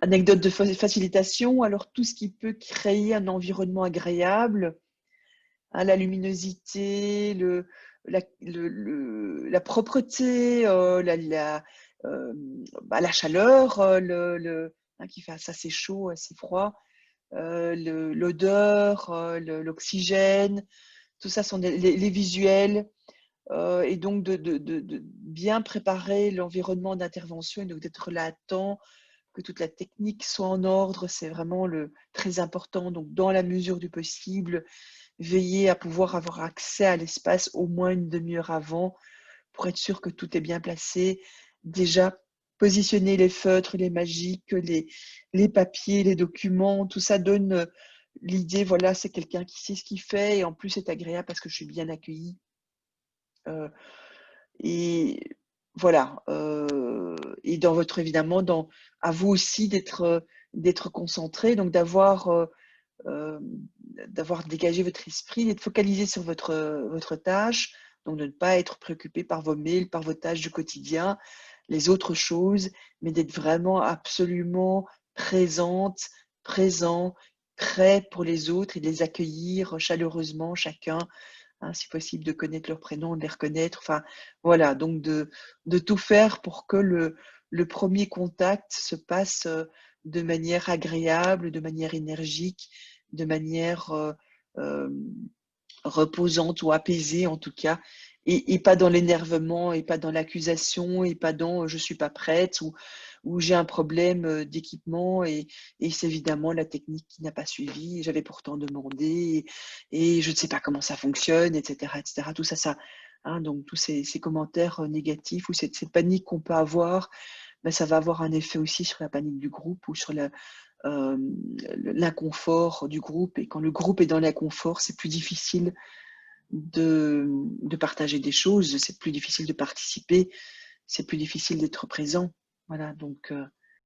Anecdote de facilitation, alors tout ce qui peut créer un environnement agréable, hein, la luminosité, la propreté, la chaleur, hein, qui fait assez chaud, assez froid, l'odeur, l'oxygène, tout ça sont les visuels, et donc de bien préparer l'environnement d'intervention et donc d'être là à temps, que toute la technique soit en ordre, c'est vraiment très important. Donc, dans la mesure du possible, veiller à pouvoir avoir accès à l'espace au moins une demi-heure avant pour être sûr que tout est bien placé. Déjà, positionner les feutres, les magiques, les papiers, les documents, tout ça donne l'idée, voilà, c'est quelqu'un qui sait ce qu'il fait et en plus c'est agréable parce que je suis bien accueillie. Euh, et voilà, et dans votre évidemment, à vous aussi d'être concentré, donc euh, d'avoir dégagé votre esprit, d'être focalisé sur votre tâche, donc de ne pas être préoccupé par vos mails, par vos tâches du quotidien, les autres choses, mais d'être vraiment absolument présente, présent, prêt pour les autres et de les accueillir chaleureusement chacun, hein, si possible de connaître leur prénom, de les reconnaître, enfin voilà, donc de tout faire pour que le premier contact se passe de manière agréable, de manière énergique, de manière euh, reposante ou apaisée en tout cas, et pas dans l'énervement, et pas dans l'accusation, et pas dans je suis pas prête, ou j'ai un problème d'équipement, et c'est évidemment la technique qui n'a pas suivi, j'avais pourtant demandé, et je ne sais pas comment ça fonctionne, etc. etc. Tout ça, hein, donc tous ces commentaires négatifs ou cette panique qu'on peut avoir, ben, ça va avoir un effet aussi sur la panique du groupe ou sur euh, l'inconfort du groupe. Et quand le groupe est dans l'inconfort, c'est plus difficile de partager des choses, c'est plus difficile de participer, c'est plus difficile d'être présent. Voilà, donc